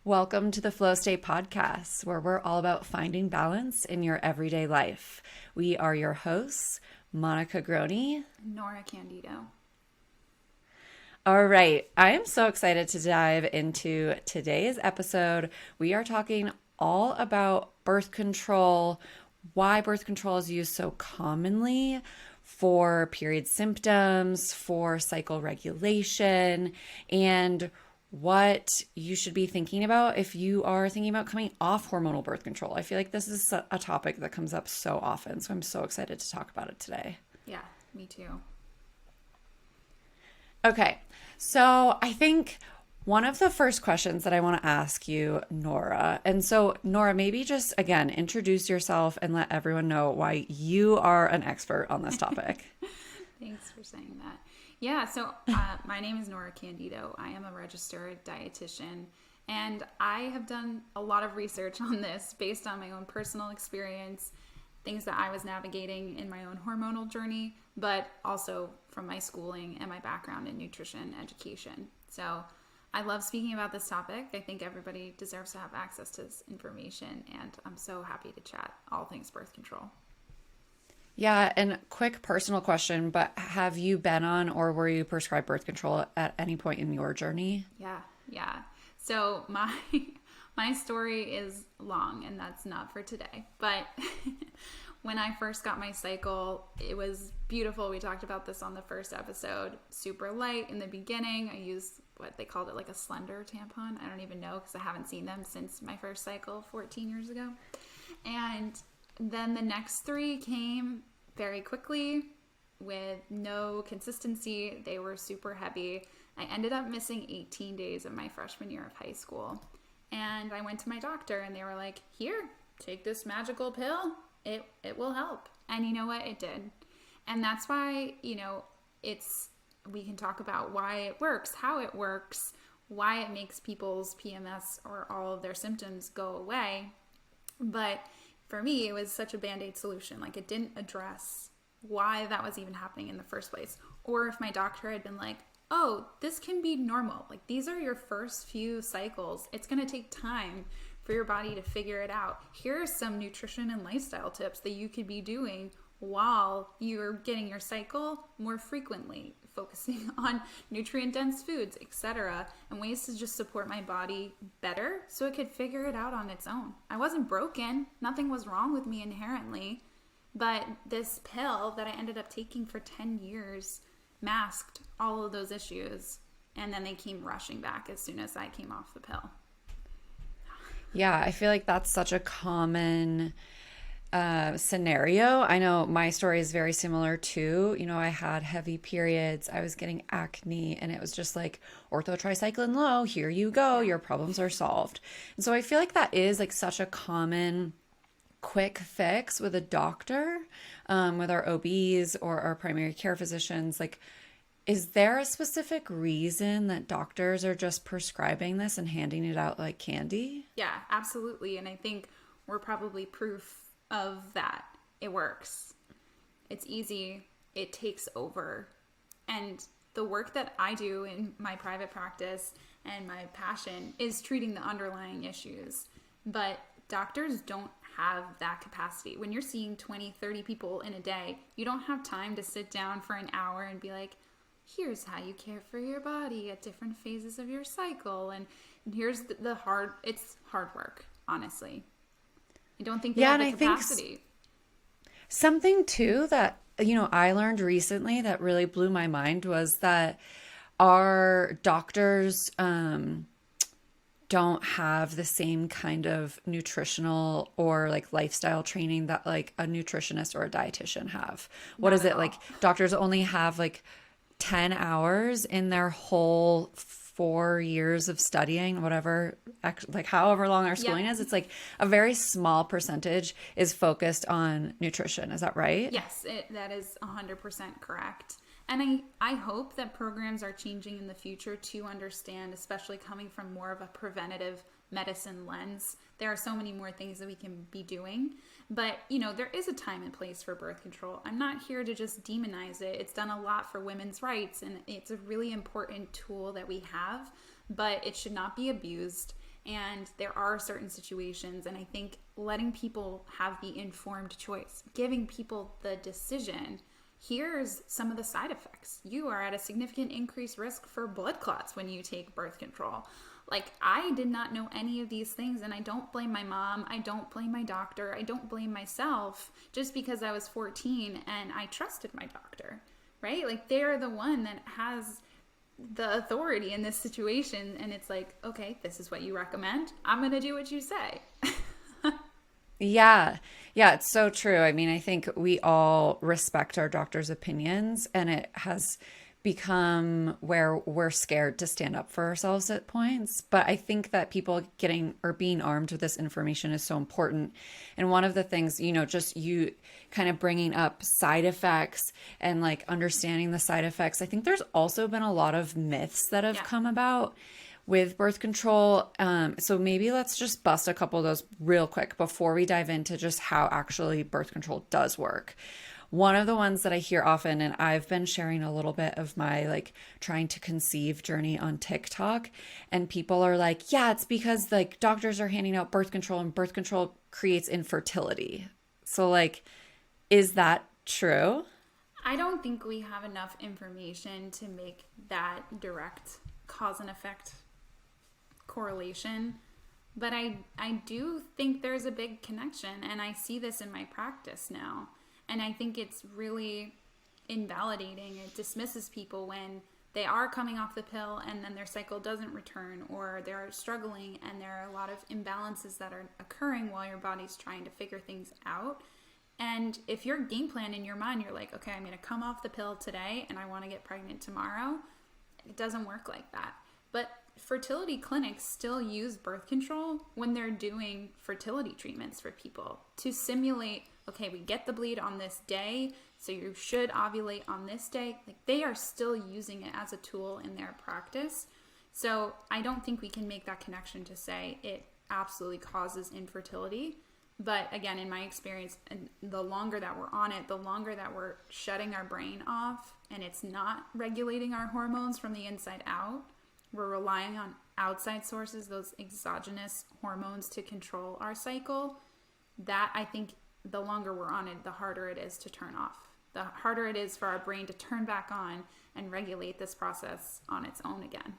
Welcome to the Flow State Podcast, where we're all about finding balance in your everyday life. We are your hosts, Monica Groney. Norah Candido. All right, I am so excited to dive into today's episode. We are talking all about birth control, why birth control is used so commonly for period symptoms, for cycle regulation, and what you should be thinking about if you are thinking about coming off hormonal birth control. I feel like this is a topic that comes up so often, so I'm so excited to talk about it today. Yeah, me too. Okay, so I think one of the first questions that I want to ask you, Norah, and so Norah, maybe just again, introduce yourself and let everyone know why you are an expert on this topic. Thanks for saying that. Yeah, so my name is Norah Candido. I am a registered dietitian, and I have done a lot of research on this based on my own personal experience, things that I was navigating in my own hormonal journey, but also from my schooling and my background in nutrition education. So I love speaking about this topic. I think everybody deserves to have access to this information, and I'm so happy to chat all things birth control. Yeah, and quick personal question, but have you been on or were you prescribed birth control at any point in your journey? Yeah. So my story is long, and that's not for today. But when I first got my cycle, it was beautiful. We talked about this on the first episode. Super light in the beginning. I used what they called it, like a slender tampon. I don't even know because I haven't seen them since my first cycle 14 years ago. And then the next three came very quickly with no consistency. They were super heavy. I ended up missing 18 days of my freshman year of high school. And I went to my doctor and they were like, here, take this magical pill. It will help. And you know what? It did. And that's why, we can talk about why it works, how it works, why it makes people's PMS or all of their symptoms go away. But for me, it was such a Band-Aid solution. Like, it didn't address why that was even happening in the first place. Or if my doctor had been like, oh, this can be normal. Like, these are your first few cycles. It's going to take time for your body to figure it out. Here are some nutrition and lifestyle tips that you could be doing while you're getting your cycle more frequently, focusing on nutrient-dense foods, etc., and ways to just support my body better so it could figure it out on its own. I wasn't broken. Nothing was wrong with me inherently, but this pill that I ended up taking for 10 years masked all of those issues, and then they came rushing back as soon as I came off the pill. Yeah, I feel like that's such a common scenario. I know my story is very similar too. I had heavy periods, I was getting acne, and it was just like orthotricycline low, here you go, your problems are solved. And so I feel like that is like such a common quick fix with a doctor, with our OBs or our primary care physicians. Like, is there a specific reason that doctors are just prescribing this and handing it out like candy? Yeah, absolutely. And I think we're probably proof of that. It works. It's easy. It takes over. And the work that I do in my private practice and my passion is treating the underlying issues. But doctors don't have that capacity. When you're seeing 20, 30 people in a day, you don't have time to sit down for an hour and be like, here's how you care for your body at different phases of your cycle. And here's it's hard work, honestly. I don't think they have the capacity. I think something too that, I learned recently that really blew my mind was that our doctors don't have the same kind of nutritional or like lifestyle training that like a nutritionist or a dietitian have. What is it? Like, doctors only have like 10 hours in their whole 4 years of studying, whatever, like however long our schooling is. It's like a very small percentage is focused on nutrition. Is that right? Yes, that is 100% correct. And I hope that programs are changing in the future to understand, especially coming from more of a preventative medicine lens. There are so many more things that we can be doing. But, there is a time and place for birth control. I'm not here to just demonize it. It's done a lot for women's rights, and it's a really important tool that we have, but it should not be abused. And there are certain situations, and I think letting people have the informed choice, giving people the decision, here's some of the side effects. You are at a significant increased risk for blood clots when you take birth control. Like, I did not know any of these things, and I don't blame my mom. I don't blame my doctor. I don't blame myself just because I was 14 and I trusted my doctor, right? Like, they're the one that has the authority in this situation, and it's like, okay, this is what you recommend. I'm going to do what you say. Yeah. Yeah, it's so true. I mean, I think we all respect our doctor's opinions, and it has become where we're scared to stand up for ourselves at points. But I think that people getting or being armed with this information is so important. And one of the things, just you kind of bringing up side effects and like understanding the side effects. I think there's also been a lot of myths that have come about with birth control. So maybe let's just bust a couple of those real quick before we dive into just how actually birth control does work. One of the ones that I hear often, and I've been sharing a little bit of my like trying to conceive journey on TikTok, and people are like, yeah, it's because like doctors are handing out birth control and birth control creates infertility. So like, is that true? I don't think we have enough information to make that direct cause and effect correlation. But I do think there's a big connection, and I see this in my practice now. And I think it's really invalidating. It dismisses people when they are coming off the pill and then their cycle doesn't return, or they're struggling and there are a lot of imbalances that are occurring while your body's trying to figure things out. And if your game plan in your mind, you're like, okay, I'm going to come off the pill today and I want to get pregnant tomorrow, it doesn't work like that. But fertility clinics still use birth control when they're doing fertility treatments for people to simulate, okay, we get the bleed on this day, so you should ovulate on this day. Like, they are still using it as a tool in their practice. So I don't think we can make that connection to say it absolutely causes infertility. But again, in my experience, and the longer that we're on it, the longer that we're shutting our brain off and it's not regulating our hormones from the inside out, we're relying on outside sources, those exogenous hormones to control our cycle. That, I think, the longer we're on it, the harder it is to turn off. The harder it is for our brain to turn back on and regulate this process on its own again.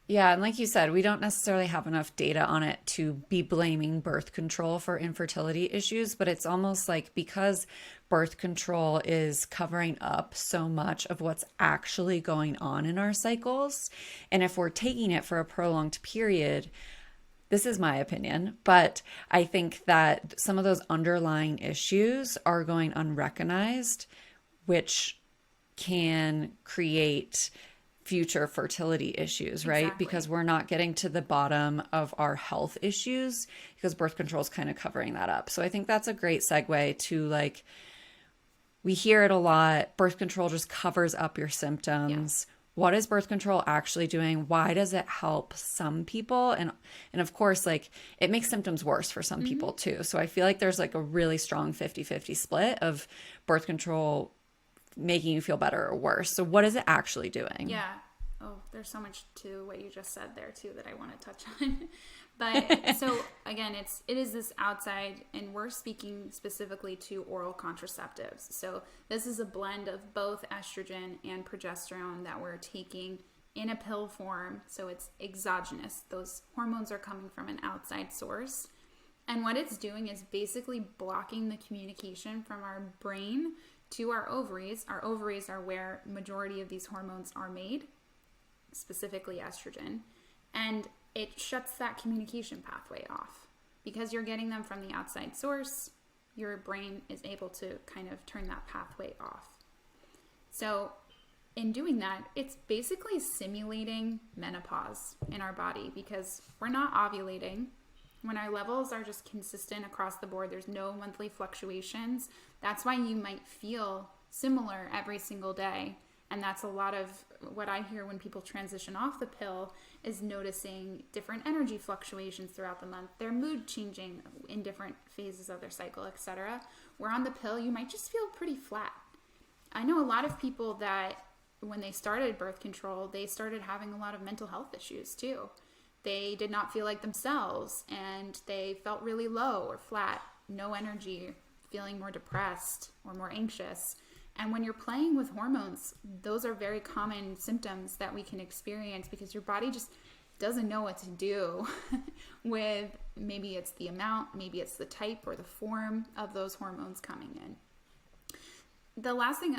Yeah, and like you said, we don't necessarily have enough data on it to be blaming birth control for infertility issues, but it's almost like because birth control is covering up so much of what's actually going on in our cycles, and if we're taking it for a prolonged period, this is my opinion, but I think that some of those underlying issues are going unrecognized, which can create future fertility issues, right? Exactly. Because we're not getting to the bottom of our health issues because birth control is kind of covering that up. So I think that's a great segue to like, we hear it a lot. Birth control just covers up your symptoms. Yeah. What is birth control actually doing? Why does it help some people? And of course, like, it makes symptoms worse for some people too. So I feel like there's like a really strong 50-50 split of birth control making you feel better or worse. So what is it actually doing? Yeah. Oh, there's so much to what you just said there too that I want to touch on. But so again, it is this outside, and we're speaking specifically to oral contraceptives. So this is a blend of both estrogen and progesterone that we're taking in a pill form. So it's exogenous. Those hormones are coming from an outside source. And what it's doing is basically blocking the communication from our brain to our ovaries. Our ovaries are where majority of these hormones are made, specifically estrogen. And it shuts that communication pathway off. Because you're getting them from the outside source, your brain is able to kind of turn that pathway off. So in doing that, it's basically simulating menopause in our body because we're not ovulating. When our levels are just consistent across the board, there's no monthly fluctuations. That's why you might feel similar every single day. And that's a lot of what I hear when people transition off the pill is noticing different energy fluctuations throughout the month, their mood changing in different phases of their cycle, etc. Where on the pill, you might just feel pretty flat. I know a lot of people that when they started birth control, they started having a lot of mental health issues too. they did not feel like themselves, and they felt really low or flat, no energy, feeling more depressed or more anxious. And when you're playing with hormones, those are very common symptoms that we can experience because your body just doesn't know what to do with, maybe it's the amount, maybe it's the type or the form of those hormones coming in. The last thing,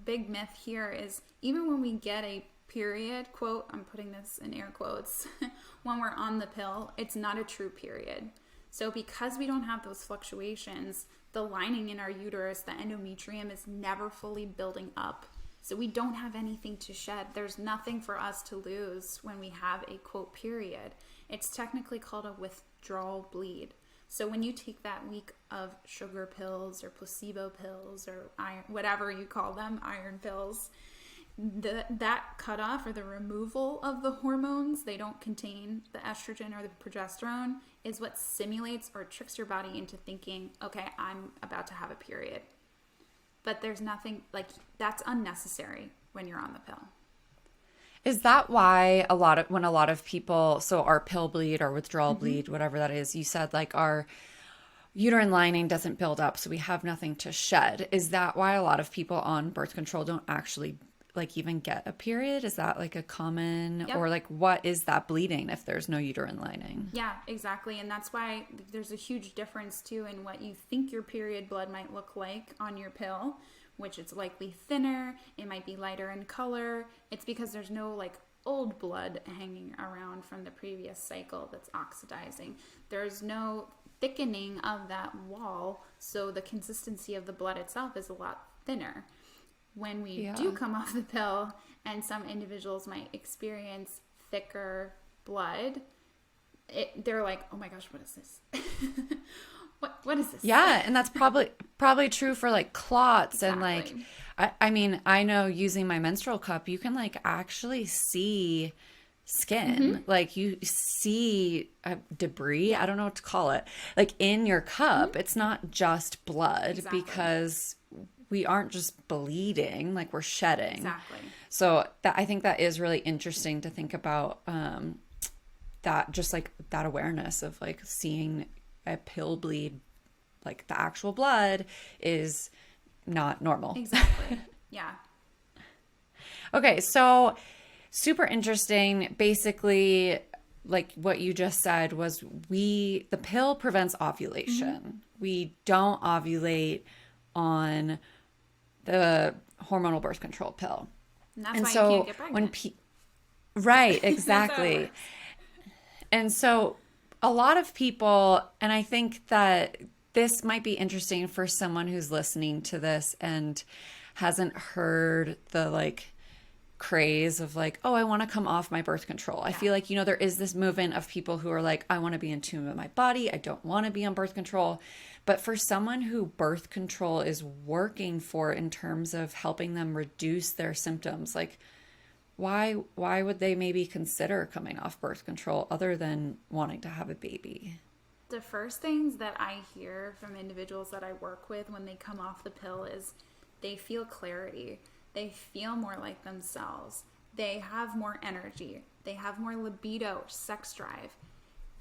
big myth here is even when we get a period, quote, I'm putting this in air quotes, when we're on the pill, it's not a true period. So because we don't have those fluctuations, the lining in our uterus, the endometrium, is never fully building up. So we don't have anything to shed. There's nothing for us to lose when we have a quote period. It's technically called a withdrawal bleed. So when you take that week of sugar pills or placebo pills or iron, whatever you call them, iron pills, that cutoff or the removal of the hormones, they don't contain the estrogen or the progesterone, is what simulates or tricks your body into thinking, okay, I'm about to have a period. But there's nothing, like, that's unnecessary when you're on the pill. Is that why when a lot of people, so our pill bleed or withdrawal bleed, whatever that is, you said like our uterine lining doesn't build up, so we have nothing to shed. Is that why a lot of people on birth control don't actually like even get a period? Is that like a common, or like what is that bleeding if there's no uterine lining? Yeah, exactly. And that's why there's a huge difference too in what you think your period blood might look like on your pill, which it's likely thinner, it might be lighter in color. It's because there's no like old blood hanging around from the previous cycle that's oxidizing. There's no thickening of that wall, so the consistency of the blood itself is a lot thinner. When we do come off the pill, and some individuals might experience thicker blood, they're like, oh my gosh, what is this? What is this? Yeah, and that's probably true for like clots. Exactly. And like I mean, I know using my menstrual cup, you can like actually see skin. Like you see debris, I don't know what to call it, like in your cup. It's not just blood, because we aren't just bleeding, like we're shedding. Exactly. So I think that is really interesting to think about, that just like that awareness of like seeing a pill bleed, like the actual blood is not normal. Exactly. Yeah. Okay. So super interesting. Basically, like what you just said was the pill prevents ovulation. We don't ovulate on the hormonal birth control pill. And that's why you can't get pregnant. Right, exactly. And so a lot of people, and I think that this might be interesting for someone who's listening to this and hasn't heard the like craze of like, oh, I want to come off my birth control. I feel like, there is this movement of people who are like, I want to be in tune with my body. I don't want to be on birth control. But for someone who birth control is working for in terms of helping them reduce their symptoms, like why would they maybe consider coming off birth control other than wanting to have a baby? The first things that I hear from individuals that I work with when they come off the pill is they feel clarity. They feel more like themselves. They have more energy. They have more libido, sex drive.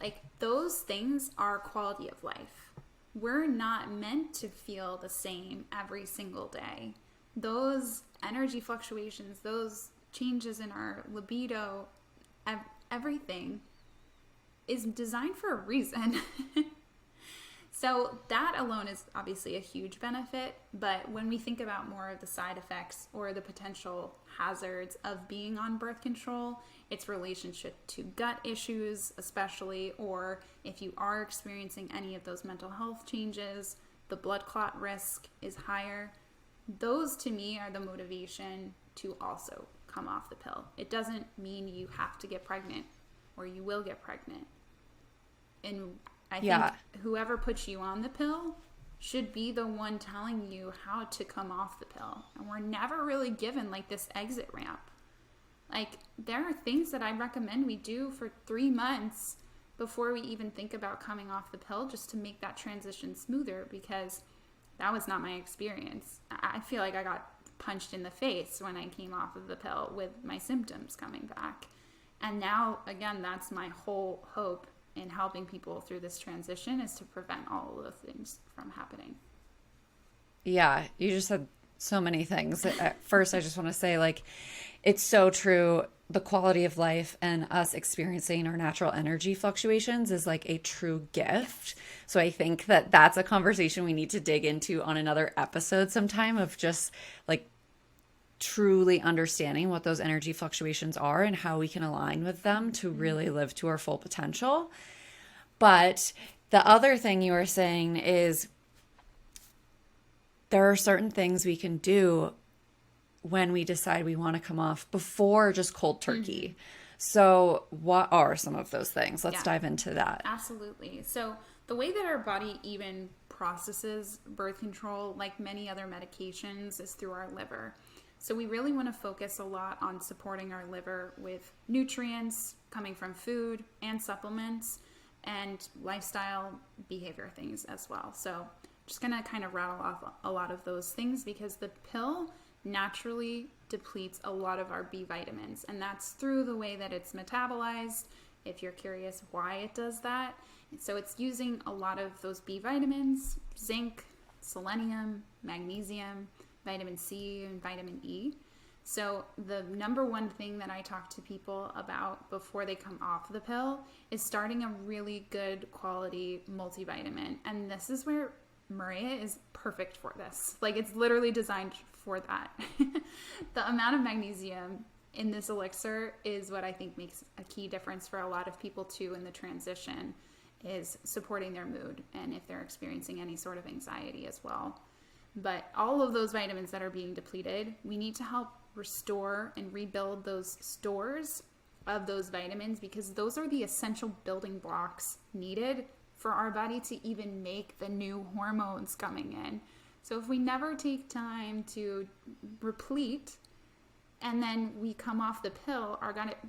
Like those things are quality of life. We're not meant to feel the same every single day. Those energy fluctuations, those changes in our libido, everything is designed for a reason. So that alone is obviously a huge benefit, but when we think about more of the side effects or the potential hazards of being on birth control, its relationship to gut issues especially, or if you are experiencing any of those mental health changes, the blood clot risk is higher. Those to me are the motivation to also come off the pill. It doesn't mean you have to get pregnant or you will get pregnant. And I think whoever puts you on the pill should be the one telling you how to come off the pill. And we're never really given like this exit ramp. Like there are things that I recommend we do for 3 months before we even think about coming off the pill, just to make that transition smoother, because that was not my experience. I feel like I got punched in the face when I came off of the pill with my symptoms coming back. And now, again, that's my whole hope in helping people through this transition, is to prevent all of those things from happening. Yeah, you just said so many things. At first, I just want to say, like, it's so true. The quality of life and us experiencing our natural energy fluctuations is like a true gift. So I think that that's a conversation we need to dig into on another episode sometime, of just like truly understanding what those energy fluctuations are and how we can align with them to really live to our full potential. But the other thing you were saying is there are certain things we can do when we decide we want to come off before just cold turkey. So what are some of those things? Let's dive into that. Absolutely. So the way that our body even processes birth control, like many other medications, is through our liver. So we really want to focus a lot on supporting our liver with nutrients coming from food and supplements, and lifestyle behavior things as well. So I'm just going to kind of rattle off a lot of those things, because the pill naturally depletes a lot of our B vitamins, and that's through the way that it's metabolized. If you're curious why it does that, so it's using a lot of those B vitamins: zinc, selenium, magnesium, vitamin C, and vitamin E. So the number one thing that I talk to people about before they come off the pill is starting a really good quality multivitamin. And this is where Maria is perfect for this. Like, it's literally designed for that. The amount of magnesium in this elixir is what I think makes a key difference for a lot of people too in the transition, is supporting their mood and if they're experiencing any sort of anxiety as well. But all of those vitamins that are being depleted, we need to help restore and rebuild those stores of those vitamins, because those are the essential building blocks needed for our body to even make the new hormones coming in. So if we never take time to replete, and then we come off the pill,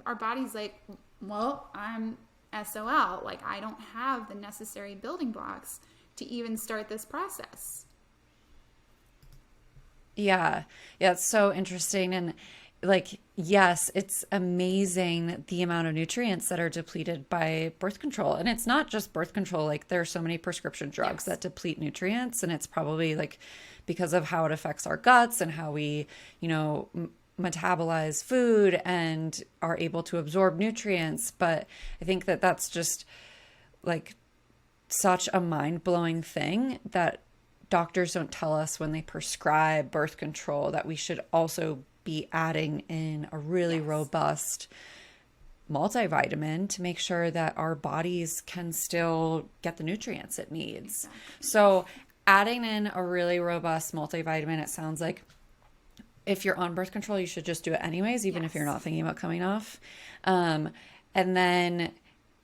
our body's like, well, I'm SOL. Like, I don't have the necessary building blocks to even start this process. Yeah. Yeah, it's so interesting. And like, yes, it's amazing the amount of nutrients that are depleted by birth control. And it's not just birth control. Like, there are so many prescription drugs that deplete nutrients. And it's probably like because of how it affects our guts and how we, metabolize food and are able to absorb nutrients. But I think that that's just like such a mind-blowing thing that doctors don't tell us when they prescribe birth control, that we should also be adding in a really robust multivitamin to make sure that our bodies can still get the nutrients it needs. Exactly. So adding in a really robust multivitamin, it sounds like if you're on birth control, you should just do it anyways, even if you're not thinking about coming off. And then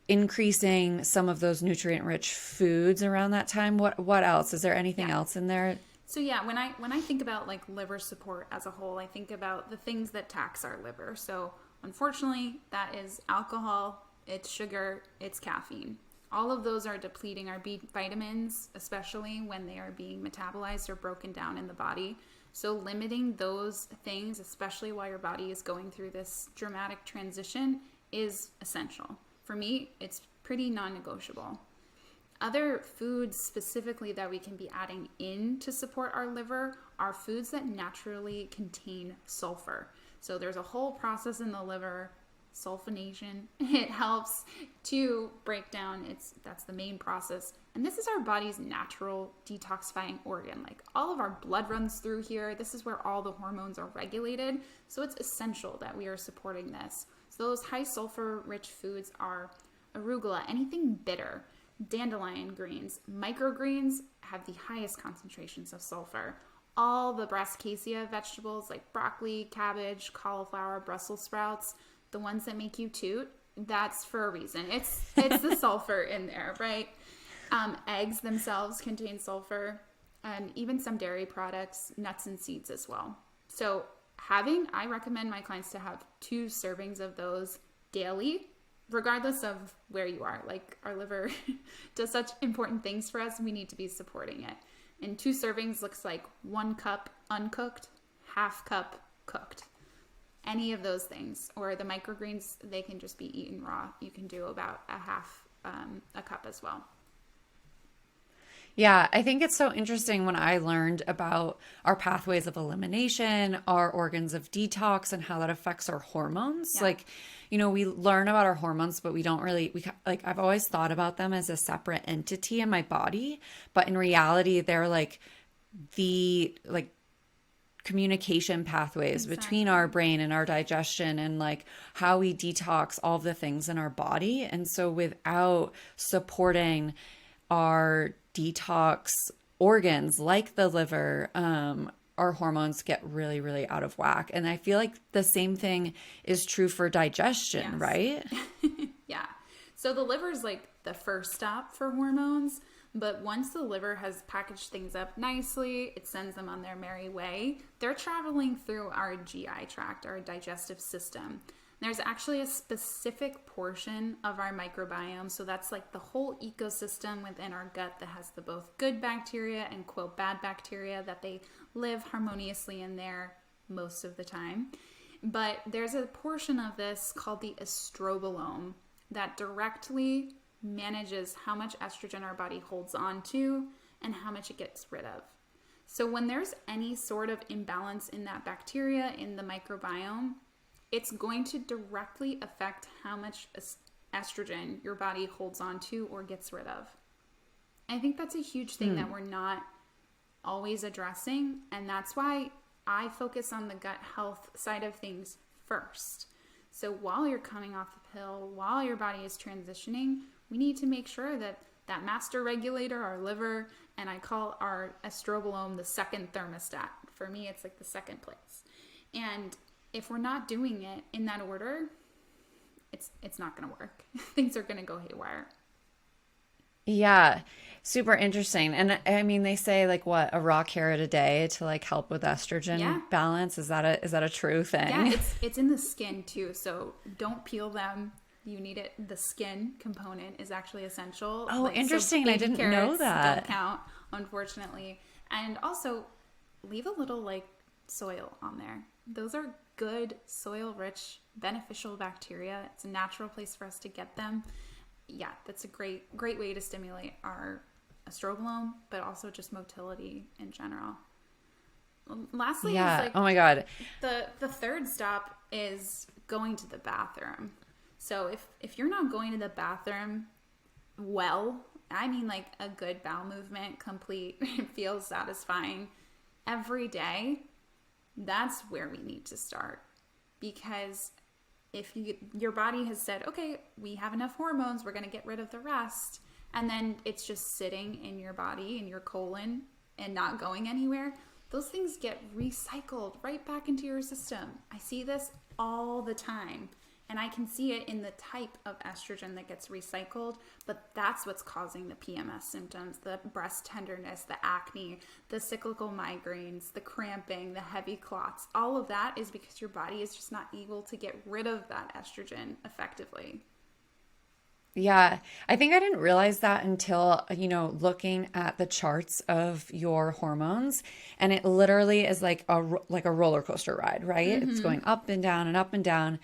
increasing some of those nutrient-rich foods around that time. What else? Is there anything else in there? So when I think about like liver support as a whole, I think about the things that tax our liver. So unfortunately, that is alcohol, it's sugar, it's caffeine. All of those are depleting our B vitamins, especially when they are being metabolized or broken down in the body. So limiting those things, especially while your body is going through this dramatic transition, is essential. For me, it's pretty non-negotiable. Other foods specifically that we can be adding in to support our liver are foods that naturally contain sulfur. So there's a whole process in the liver, sulfonation. It helps to break down, that's the main process. And this is our body's natural detoxifying organ. Like, all of our blood runs through here. This is where all the hormones are regulated. So it's essential that we are supporting this. So those high sulfur rich foods are arugula, anything bitter, dandelion greens, microgreens have the highest concentrations of sulfur. All the brassicaceae vegetables like broccoli, cabbage, cauliflower, Brussels sprouts, the ones that make you toot, that's for a reason. It's the sulfur in there, right? Eggs themselves contain sulfur, and even some dairy products, nuts and seeds as well. So I recommend my clients to have 2 servings of those daily, regardless of where you are. Like, our liver does such important things for us, we need to be supporting it. And 2 servings looks like 1 cup uncooked, half cup cooked. any of those things. Or the microgreens, they can just be eaten raw. You can do about a half a cup as well. Yeah, I think it's so interesting when I learned about our pathways of elimination, our organs of detox, and how that affects our hormones. Yeah, We learn about our hormones, but we don't really, I've always thought about them as a separate entity in my body, but in reality, they're like the communication pathways between exactly. our brain and our digestion and like how we detox all of the things in our body. And so without supporting our detox organs like the liver, our hormones get really, really out of whack. And I feel like the same thing is true for digestion, Yes. right? Yeah. So the liver is like the first stop for hormones, but once the liver has packaged things up nicely, it sends them on their merry way. They're traveling through our GI tract, our digestive system. There's actually a specific portion of our microbiome, so that's like the whole ecosystem within our gut that has the both good bacteria and quote bad bacteria that they live harmoniously in there most of the time. But there's a portion of this called the estrobolome that directly manages how much estrogen our body holds on to and how much it gets rid of. So when there's any sort of imbalance in that bacteria in the microbiome, it's going to directly affect how much estrogen your body holds on to or gets rid of. I think that's a huge thing that we're not always addressing, and that's why I focus on the gut health side of things first. So while you're coming off the pill, while your body is transitioning, we need to make sure that that master regulator, our liver, and I call our estrobolome the second thermostat. For me, it's like the second place. And if we're not doing it in that order, it's not going to work. Things are going to go haywire. Yeah, super interesting. And I mean, they say like what, a raw carrot a day to like help with estrogen Yeah. balance. Is that a true Yeah, thing? it's in the skin too. So don't peel them. You need it. The skin component is actually essential. Oh, Like, so interesting. I baby didn't know carrots don't that. count, unfortunately. And also leave a little like soil on there. Those are good soil rich beneficial bacteria. It's a natural place for us to get them. Yeah, that's a great way to stimulate our estrobolome, but also just motility in general. Lastly, is Yeah. like Oh my God. the third stop is going to the bathroom. So if you're not going to the bathroom well, I mean like a good bowel movement, complete, feels satisfying every day, that's where we need to start. Because if your body has said, okay, we have enough hormones, we're going to get rid of the rest, and then it's just sitting in your body, in your colon, and not going anywhere, those things get recycled right back into your system. I see this all the time. And I can see it in the type of estrogen that gets recycled, but that's what's causing the PMS symptoms, the breast tenderness, the acne, the cyclical migraines, the cramping, the heavy clots. All of that is because your body is just not able to get rid of that estrogen effectively. Yeah, I think I didn't realize that until, looking at the charts of your hormones, and it literally is like a roller coaster ride, right? It's going up and down and up and down.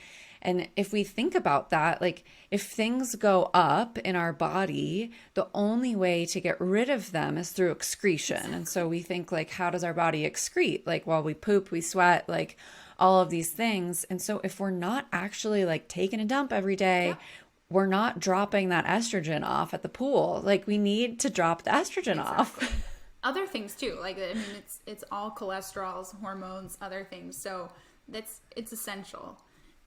And if we think about that, like if things go up in our body, the only way to get rid of them is through excretion. And so we think like, how does our body excrete? Like, well, we poop, we sweat, like all of these things. And so if we're not actually like taking a dump every day, Yep, we're not dropping that estrogen off at the pool. Like we need to drop the estrogen off. exactly. Other things too, like I mean, it's all cholesterols, hormones, other things. So it's essential.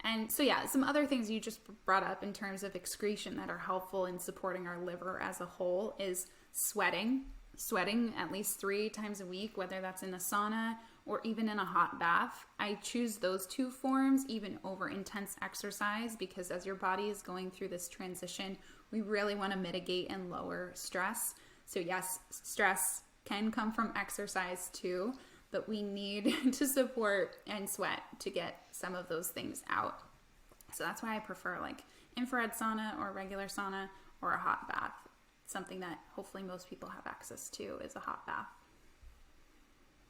And so yeah, some other things you just brought up in terms of excretion that are helpful in supporting our liver as a whole is sweating. Sweating at least 3 times a week, whether that's in a sauna or even in a hot bath. I choose those two forms even over intense exercise because as your body is going through this transition, we really want to mitigate and lower stress. So yes, stress can come from exercise too, but we need to support and sweat to get some of those things out. So that's why I prefer like infrared sauna or regular sauna or a hot bath. Something that hopefully most people have access to is a hot bath.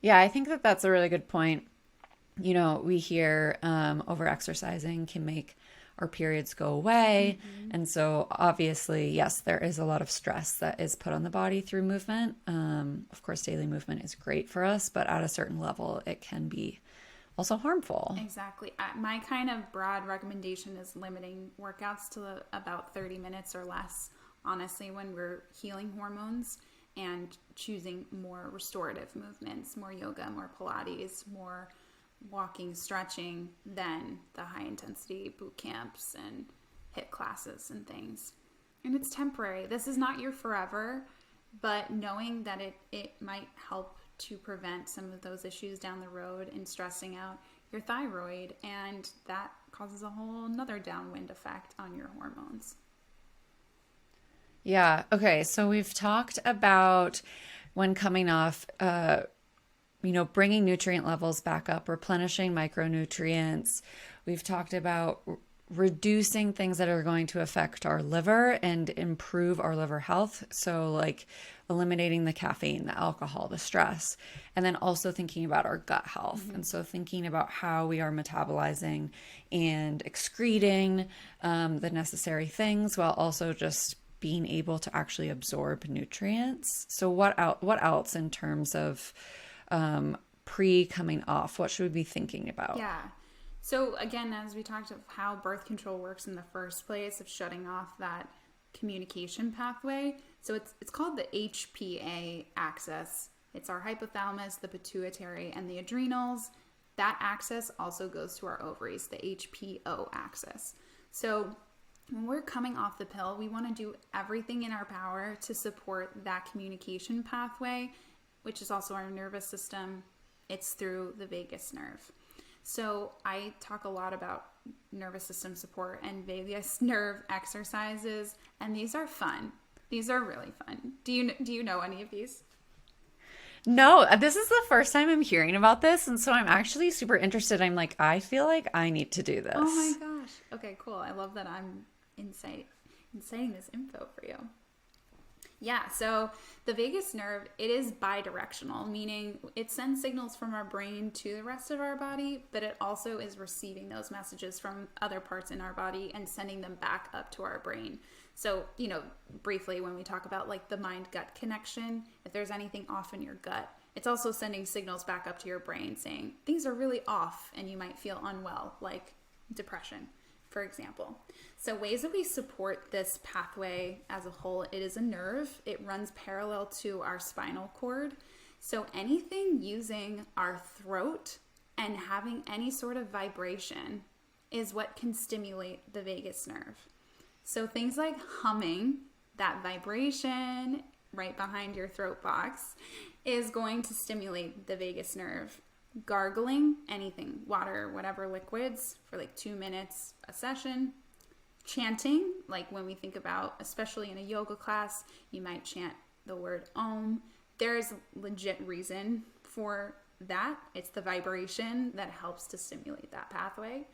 Yeah, I think that that's a really good point. we hear over exercising can make our periods go away. And so obviously, yes, there is a lot of stress that is put on the body through movement. Of course, daily movement is great for us, but at a certain level, it can be also harmful. Exactly. My kind of broad recommendation is limiting workouts to about 30 minutes or less, honestly, when we're healing hormones, and choosing more restorative movements, more yoga, more Pilates, more walking, stretching than the high intensity boot camps and HIIT classes and things. And it's temporary. This is not your forever, but knowing that it might help to prevent some of those issues down the road and stressing out your thyroid, and that causes a whole nother downwind effect on your hormones. Yeah. Okay. So we've talked about when coming off, bringing nutrient levels back up, replenishing micronutrients. We've talked about reducing things that are going to affect our liver and improve our liver health. So, like eliminating the caffeine, the alcohol, the stress, and then also thinking about our gut health. And so, thinking about how we are metabolizing and excreting the necessary things while also just being able to actually absorb nutrients. So, what else in terms of pre coming off? What should we be thinking about? Yeah. So again, as we talked of how birth control works in the first place, of shutting off that communication pathway. So it's called the HPA axis. It's our hypothalamus, the pituitary, and the adrenals. That axis also goes to our ovaries, the HPO axis. So when we're coming off the pill, we want to do everything in our power to support that communication pathway, which is also our nervous system. It's through the vagus nerve. So I talk a lot about nervous system support and vagus nerve exercises, and these are fun. These are really fun. Do you know any of these? No, this is the first time I'm hearing about this, and so I'm actually super interested. I'm like, I feel like I need to do this. Oh my gosh. Okay, cool. I love that I'm inciting this info for you. Yeah, so the vagus nerve, it is bidirectional, meaning it sends signals from our brain to the rest of our body, but it also is receiving those messages from other parts in our body and sending them back up to our brain. So, briefly, when we talk about like the mind-gut connection, if there's anything off in your gut, it's also sending signals back up to your brain saying things are really off and you might feel unwell, like depression, for example. So ways that we support this pathway as a whole, it is a nerve. It runs parallel to our spinal cord. So anything using our throat and having any sort of vibration is what can stimulate the vagus nerve. So things like humming, that vibration right behind your throat box, is going to stimulate the vagus nerve. Gargling, anything, water, whatever liquids, for like 2 minutes a session. Chanting, like when we think about, especially in a yoga class, you might chant the word Om. There's legit reason for that. It's the vibration that helps to stimulate that pathway.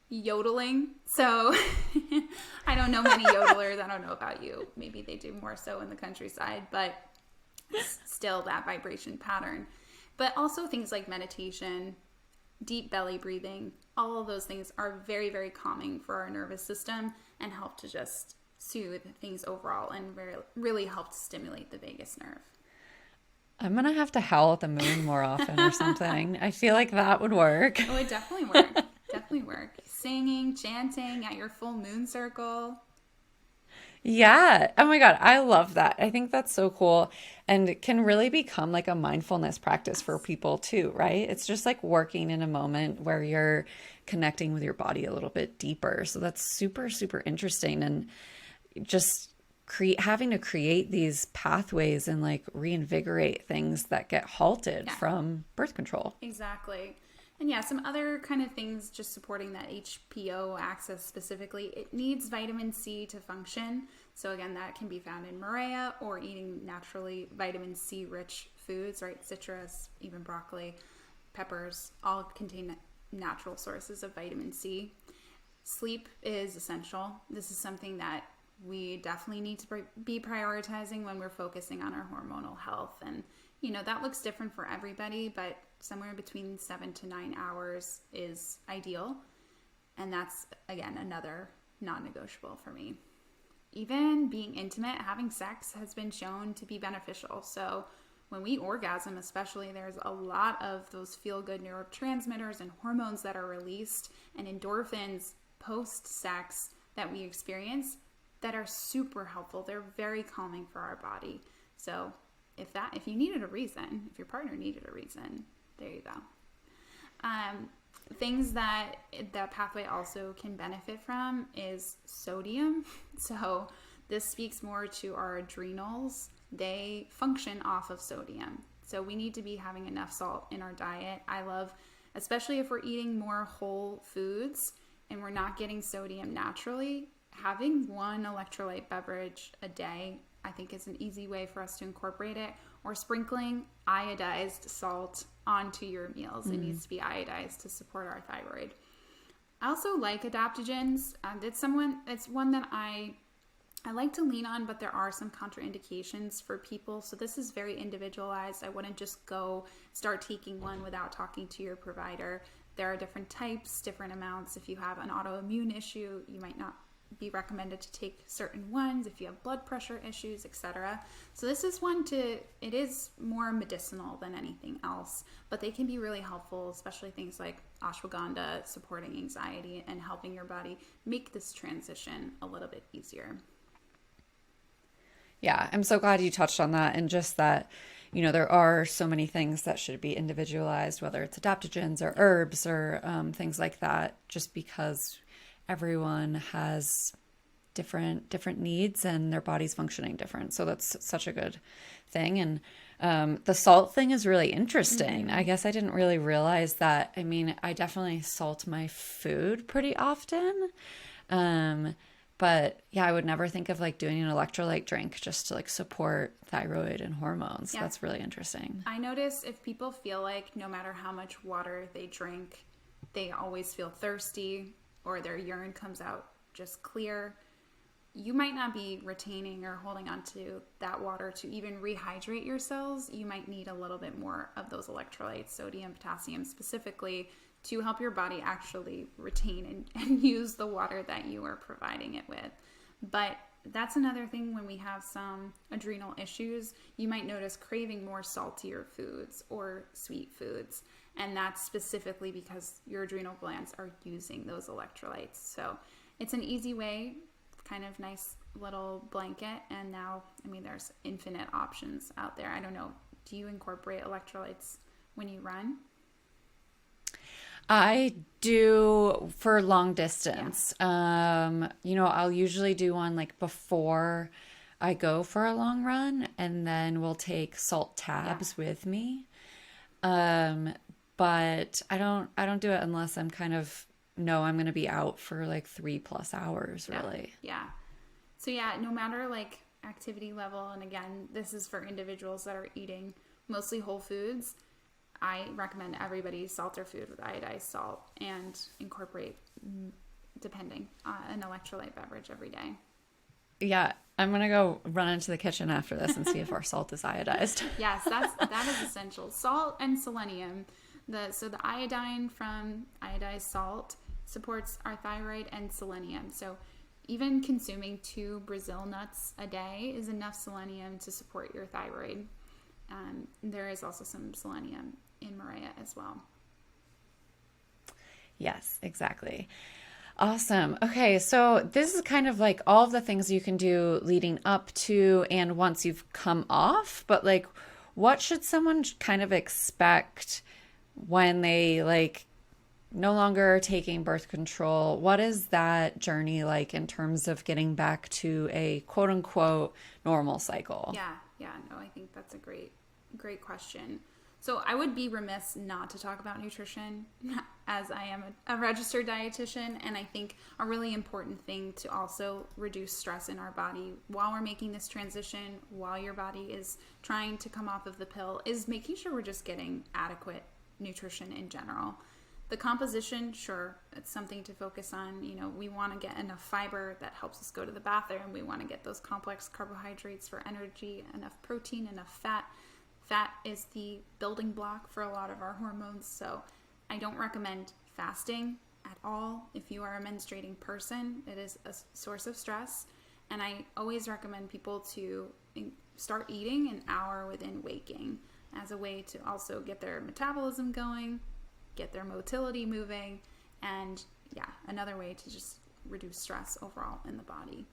Yodeling. So I don't know many yodelers. I don't know about you. Maybe they do more so in the countryside, but still that vibration pattern. But also things like meditation, deep belly breathing, all of those things are very, very calming for our nervous system and help to just soothe things overall and really help to stimulate the vagus nerve. I'm going to have to howl at the moon more often or something. I feel like that would work. Oh, it definitely work. Definitely work. Singing, chanting at your full moon circle. Yeah. Oh my God. I love that. I think that's so cool and it can really become like a mindfulness practice for people too, right? It's just like working in a moment where you're connecting with your body a little bit deeper. So that's super, super interesting. And just having to create these pathways and like reinvigorate things that get halted from birth control. Exactly. And yeah, some other kind of things just supporting that HPO axis specifically. It needs vitamin C to function. So again, that can be found in Morea or eating naturally vitamin C rich foods, right? Citrus, even broccoli, peppers, all contain natural sources of vitamin C. Sleep is essential. This is something that we definitely need to be prioritizing when we're focusing on our hormonal health. And, that looks different for everybody, but somewhere between 7 to 9 hours is ideal. And that's, again, another non-negotiable for me. Even being intimate, having sex has been shown to be beneficial. So when we orgasm, especially, there's a lot of those feel-good neurotransmitters and hormones that are released, and endorphins post-sex that we experience that are super helpful. They're very calming for our body. So if you needed a reason, if your partner needed a reason, there you go. Things that pathway also can benefit from is sodium. So this speaks more to our adrenals. They function off of sodium. So we need to be having enough salt in our diet. I love, especially if we're eating more whole foods and we're not getting sodium naturally, having one electrolyte beverage a day, I think, is an easy way for us to incorporate it, or sprinkling iodized salt onto your meals. It needs to be iodized to support our thyroid. I also like adaptogens. It's one that I like to lean on, but there are some contraindications for people. So this is very individualized. I wouldn't just go start taking one without talking to your provider. There are different types, different amounts. If you have an autoimmune issue, you might not be recommended to take certain ones. If you have blood pressure issues, etc. So this is it is more medicinal than anything else, but they can be really helpful, especially things like ashwagandha, supporting anxiety and helping your body make this transition a little bit easier. Yeah, I'm so glad you touched on that, and just that, there are so many things that should be individualized, whether it's adaptogens or herbs or things like that, just because everyone has different needs and their body's functioning different. So that's such a good thing. And the salt thing is really interesting. I guess I didn't really realize that. I mean, I definitely salt my food pretty often. But yeah, I would never think of like doing an electrolyte drink just to like support thyroid and hormones. Yeah. That's really interesting. I notice if people feel like no matter how much water they drink, they always feel thirsty, or their urine comes out just clear, you might not be retaining or holding on to that water to even rehydrate your cells. You might need a little bit more of those electrolytes, sodium, potassium specifically, to help your body actually retain and use the water that you are providing it with. But that's another thing. When we have some adrenal issues, you might notice craving more saltier foods or sweet foods. And that's specifically because your adrenal glands are using those electrolytes. So it's an easy way, kind of nice little blanket. And now, there's infinite options out there. I don't know. Do you incorporate electrolytes when you run? I do for long distance. Yeah. I'll usually do one like before I go for a long run, and then we'll take salt tabs with me. But I don't do it unless I'm kind of know I'm going to be out for like 3+ hours, really. Yeah. So yeah, no matter like activity level, and again, this is for individuals that are eating mostly whole foods, I recommend everybody salt their food with iodized salt and incorporate, depending, an electrolyte beverage every day. Yeah, I'm going to go run into the kitchen after this and see if our salt is iodized. Yes, that is essential. Salt and selenium. So the iodine from iodized salt supports our thyroid and selenium. So even consuming 2 Brazil nuts a day is enough selenium to support your thyroid. There is also some selenium in Morea as well. Yes, exactly. Awesome. Okay, so this is kind of like all of the things you can do leading up to and once you've come off, but like what should someone kind of expect when they like no longer taking birth control? What is that journey like in terms of getting back to a quote unquote normal cycle? Yeah, no, I think that's a great question. So I would be remiss not to talk about nutrition, as I am a registered dietitian, and I think a really important thing to also reduce stress in our body while we're making this transition, while your body is trying to come off of the pill, is making sure we're just getting adequate nutrition in general. The composition, sure, it's something to focus on. We want to get enough fiber that helps us go to the bathroom. We want to get those complex carbohydrates for energy, enough protein, enough fat fat is the building block for a lot of our hormones. So I don't recommend fasting at all. If you are a menstruating person, it is a source of stress. And I always recommend people to start eating an hour within waking as a way to also get their metabolism going, get their motility moving, and another way to just reduce stress overall in the body.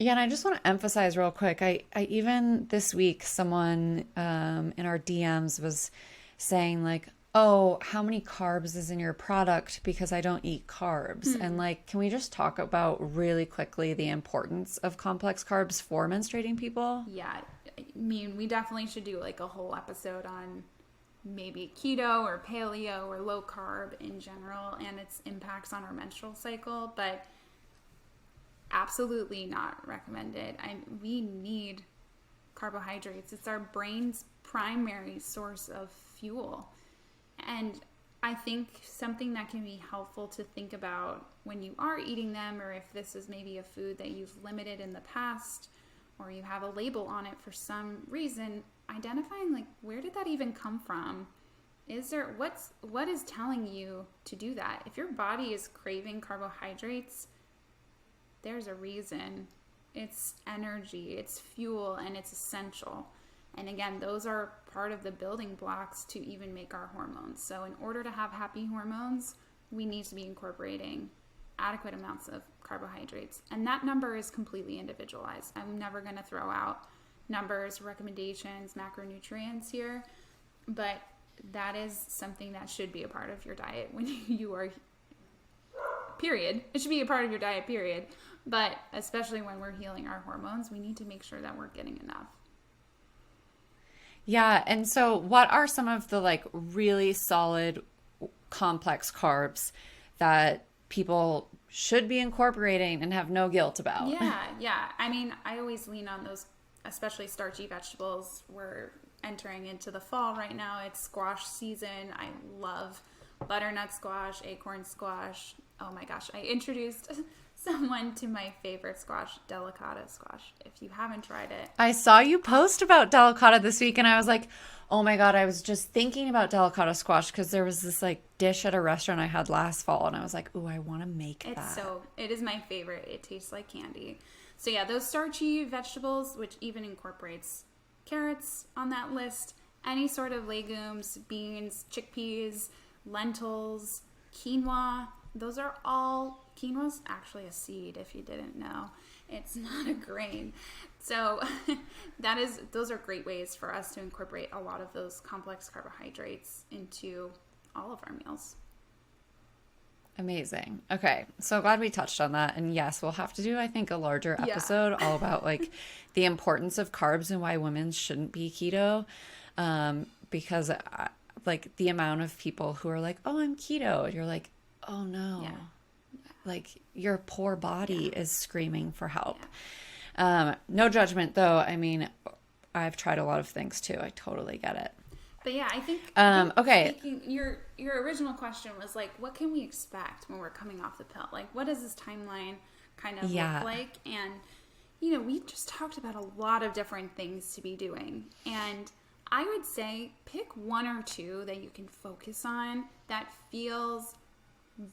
Yeah, and I just want to emphasize real quick. I even this week, someone in our DMs was saying like, "Oh, how many carbs is in your product? Because I don't eat carbs." And like, can we just talk about really quickly the importance of complex carbs for menstruating people? Yeah, I mean, we definitely should do like a whole episode on maybe keto or paleo or low carb in general and its impacts on our menstrual cycle, but absolutely not recommended. We need carbohydrates. It's our brain's primary source of fuel. And I think something that can be helpful to think about when you are eating them, or if this is maybe a food that you've limited in the past, or you have a label on it for some reason, identifying like, where did that even come from? What is telling you to do that? If your body is craving carbohydrates, there's a reason. It's energy, it's fuel, and it's essential. And again, those are part of the building blocks to even make our hormones. So in order to have happy hormones, we need to be incorporating adequate amounts of carbohydrates. And that number is completely individualized. I'm never going to throw out numbers, recommendations, macronutrients here, but that is something that should be a part of your diet when you are, period. It should be a part of your diet, period. But especially when we're healing our hormones, we need to make sure that we're getting enough. Yeah, and so what are some of the like really solid complex carbs that people should be incorporating and have no guilt about? Yeah. I mean, I always lean on those, especially starchy vegetables. We're entering into the fall right now. It's squash season. I love butternut squash, acorn squash. Oh my gosh, I introduced someone to my favorite squash, delicata squash. If you haven't tried it. I saw you post about delicata this week and I was like, oh my God, I was just thinking about delicata squash because there was this like dish at a restaurant I had last fall and I was like, ooh, I want to make that. It is my favorite. It tastes like candy. So yeah, those starchy vegetables, which even incorporates carrots on that list, any sort of legumes, beans, chickpeas, lentils, quinoa, those are all, quinoa's actually a seed if you didn't know. It's not a grain. So those are great ways for us to incorporate a lot of those complex carbohydrates into all of our meals. Amazing. Okay. So glad we touched on that. And yes, we'll have to do, I think, a larger episode all about like the importance of carbs and why women shouldn't be keto. Because like the amount of people who are like, oh, I'm keto. And you're like, oh no. Yeah. Like your poor body is screaming for help. Yeah. No judgment though. I mean, I've tried a lot of things too. I totally get it. But yeah, I think okay. Your original question was like, what can we expect when we're coming off the pill? Like, what does this timeline kind of look like? And we just talked about a lot of different things to be doing. And I would say pick one or two that you can focus on that feels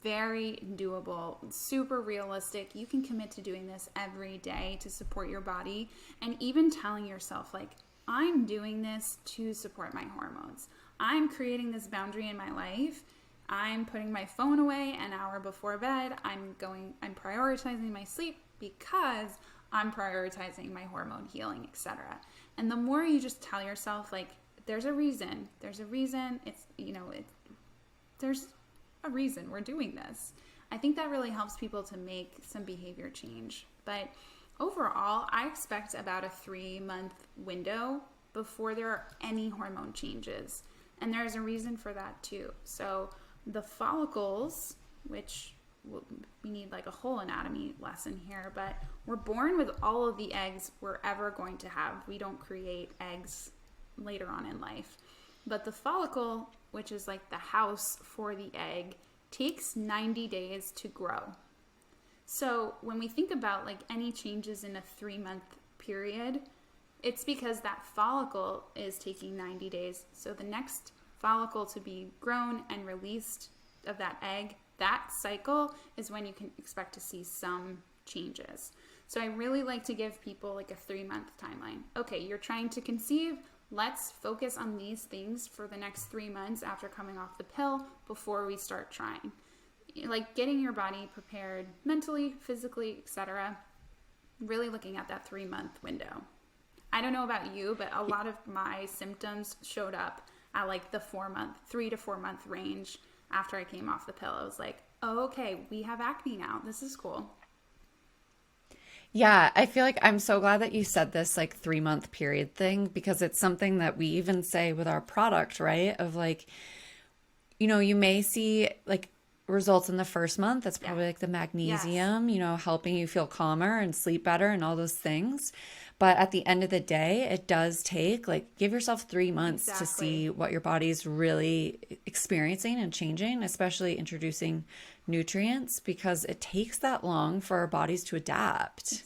very doable, super realistic. You can commit to doing this every day to support your body, and even telling yourself like, I'm doing this to support my hormones. I'm creating this boundary in my life. I'm putting my phone away an hour before bed. I'm prioritizing my sleep because I'm prioritizing my hormone healing, etc. And the more you just tell yourself like, there's a reason, there's a reason we're doing this. I think that really helps people to make some behavior change. But overall, I expect about a 3-month window before there are any hormone changes. And there's a reason for that too. So the follicles, which we need like a whole anatomy lesson here, but we're born with all of the eggs we're ever going to have. We don't create eggs later on in life. But the follicle, which is like the house for the egg, takes 90 days to grow. So when we think about like any changes in a 3-month period, It's because that follicle is taking 90 days. So the next follicle to be grown and released of that egg, that cycle is when you can expect to see some changes. So I really like to give people like a 3-month timeline. Okay, you're trying to conceive. Let's focus on these things for the next 3 months after coming off the pill before we start trying. Like getting your body prepared mentally, physically, etc. Really looking at that 3-month window. I don't know about you, but a lot of my symptoms showed up at like the 3 to 4 month range after I came off the pill. I was like, oh, okay, we have acne now. This is cool. Yeah, I feel like I'm so glad that you said this like 3-month period thing, because it's something that we even say with our product, right? Of like, you may see like results in the first month. That's probably like the magnesium, helping you feel calmer and sleep better and all those things. But at the end of the day, it does take like, give yourself 3 months to see what your body's really experiencing and changing, especially introducing nutrients, because it takes that long for our bodies to adapt.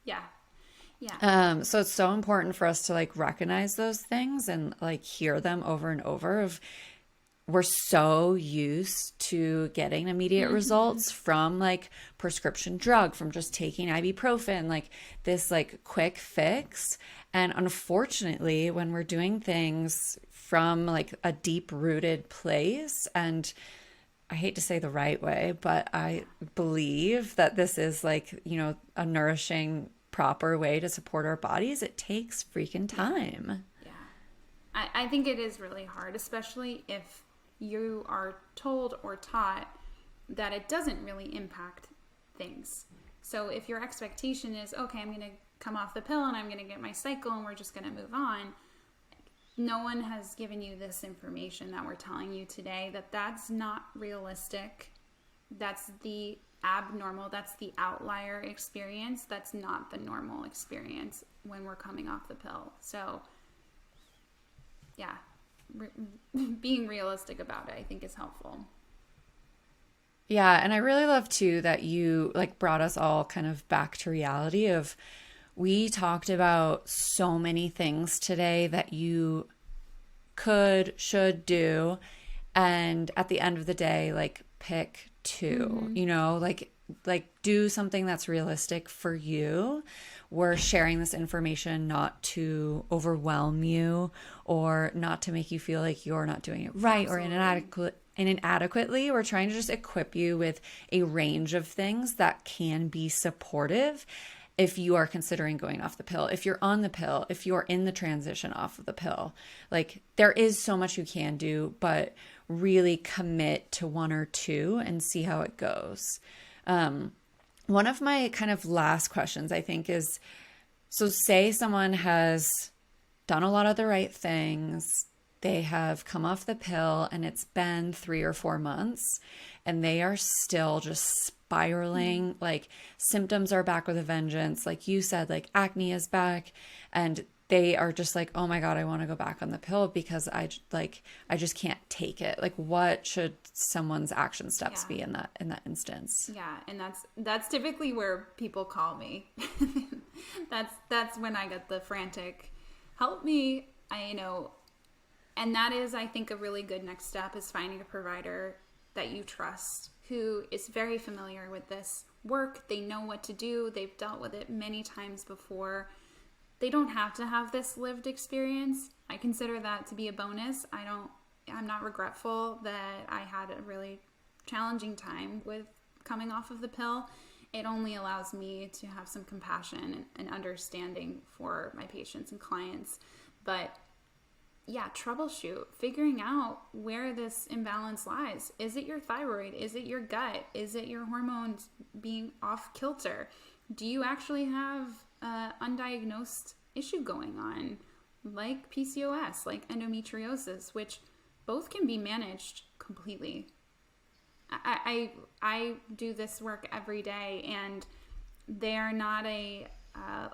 Yeah. So it's so important for us to like recognize those things and like hear them over and over. We're so used to getting immediate results from like prescription drug, from just taking ibuprofen, like this like quick fix. And unfortunately, when we're doing things from like a deep rooted place, and I hate to say the right way, but I believe that this is like, a nourishing, proper way to support our bodies, it takes freaking time. Yeah. I think it is really hard, especially if you are told or taught that it doesn't really impact things. So if your expectation is, okay, I'm going to come off the pill and I'm going to get my cycle and we're just going to move on, no one has given you this information that we're telling you today, that's not realistic. That's the abnormal, that's the outlier experience. That's not the normal experience when we're coming off the pill. So yeah, being realistic about it, I think, is helpful. Yeah, and I really love too that you like brought us all kind of back to reality of, we talked about so many things today that you should do, and at the end of the day, like pick 2, like do something that's realistic for you. We're sharing this information not to overwhelm you or not to make you feel like you're not doing it right. Absolutely. Or inadequately. We're trying to just equip you with a range of things that can be supportive if you are considering going off the pill, if you're on the pill, if you're in the transition off of the pill. Like, there is so much you can do, but really commit to 1 or 2 and see how it goes. One of my kind of last questions, I think, is, so say someone has done a lot of the right things, they have come off the pill, and it's been 3 or 4 months, and they are still just spiraling. Like, symptoms are back with a vengeance. Like you said, like acne is back, and they are just like, oh my God, I want to go back on the pill because I just can't take it. Like, what should someone's action steps be in that instance? Yeah. And that's typically where people call me. that's when I get the frantic, help me. And that is, I think, a really good next step, is finding a provider that you trust, who is very familiar with this work. They know what to do. They've dealt with it many times before. They don't have to have this lived experience. I consider that to be a bonus. I'm not regretful that I had a really challenging time with coming off of the pill. It only allows me to have some compassion and understanding for my patients and clients. But yeah, troubleshoot, figuring out where this imbalance lies. Is it your thyroid? Is it your gut? Is it your hormones being off kilter? Do you actually have undiagnosed issue going on, like PCOS, like endometriosis, which both can be managed completely? I do this work every day, and they are not a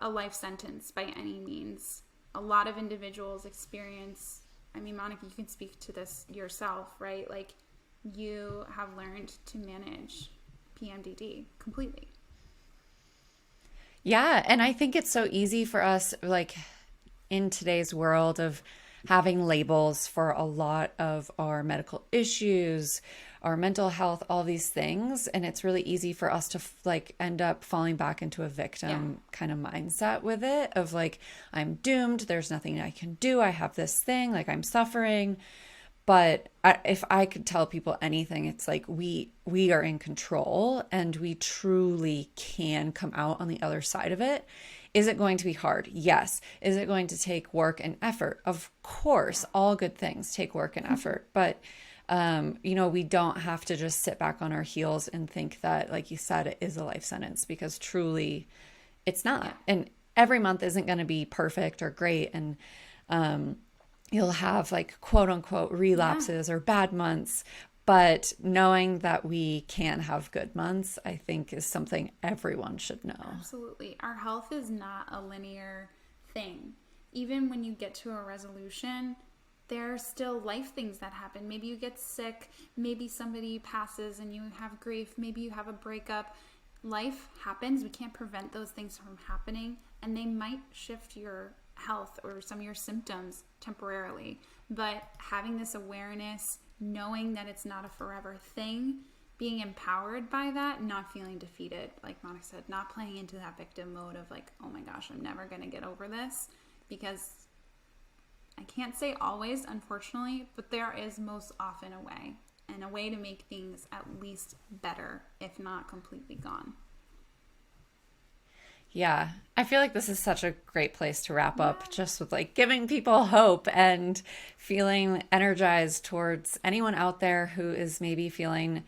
life sentence by any means. A lot of individuals experience, Monica, you can speak to this yourself, right? Like, you have learned to manage PMDD completely. Yeah, and I think it's so easy for us, like in today's world of having labels for a lot of our medical issues, our mental health, all these things, and it's really easy for us to like end up falling back into a Yeah. victim kind of mindset with it of like I'm doomed, there's nothing I can do, I have this thing, like I'm suffering. But if I could tell people anything, it's like we are in control and we truly can come out on the other side of it. Is it going to be hard? Yes. Is it going to take work and effort? Of course, all good things take work and effort. But we don't have to just sit back on our heels and think that, like you said, it is a life sentence because truly it's not. And every month isn't going to be perfect or great. And you'll have like quote unquote Yeah. relapses or bad months. But knowing that we can have good months, I think is something everyone should know. Absolutely. Our health is not a linear thing. Even when you get to a resolution, there are still life things that happen. Maybe you get sick, maybe somebody passes and you have grief, maybe you have a breakup. Life happens. We can't prevent those things from happening, and they might shift your health or some of your symptoms temporarily. But having this awareness, knowing that it's not a forever thing, being empowered by that, not feeling defeated, like Monica said, not playing into that victim mode of like, oh my gosh, I'm never going to get over this. Because I can't say always, unfortunately, but there is most often a way, and a way to make things at least better, if not completely gone. Yeah, I feel like this is such a great place to wrap Yeah. up, just with like giving people hope and feeling energized towards anyone out there who is maybe feeling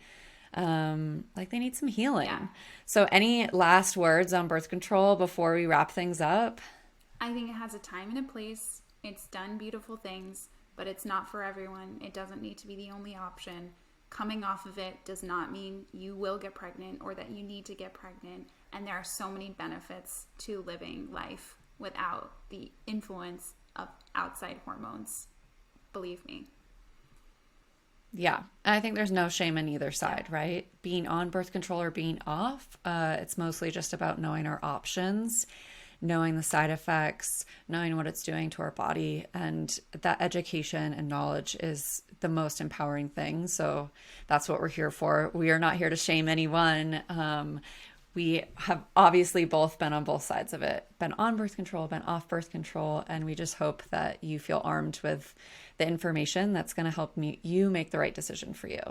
like they need some Yeah. healing. So, any last words on birth control before we wrap things up? I think it has a time and a place. It's done beautiful things, but it's not for everyone. It doesn't need to be the only option. Coming off of it does not mean you will get pregnant or that you need to get pregnant. And there are so many benefits to living life without the influence of outside hormones. Believe me. Yeah, I think there's no shame in either Yeah. side, right? Being on birth control or being off, it's mostly just about knowing our options, knowing the side effects, knowing what it's doing to our body. And that education and knowledge is the most empowering thing. So that's what we're here for. We are not here to shame anyone. We have obviously both been on both sides of it, been on birth control, been off birth control, and we just hope that you feel armed with the information that's going to help you make the right decision for you.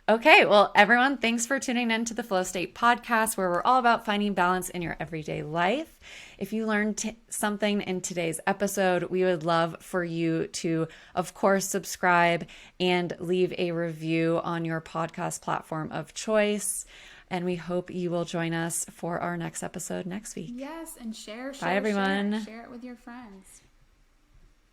Okay, well, everyone, thanks for tuning in to the Flow State podcast, where we're all about finding balance in your everyday life. If you learned something in today's episode, we would love for you to, of course, subscribe and leave a review on your podcast platform of choice. And we hope you will join us for our next episode next week. Yes, and share, Bye, everyone. share it with your friends.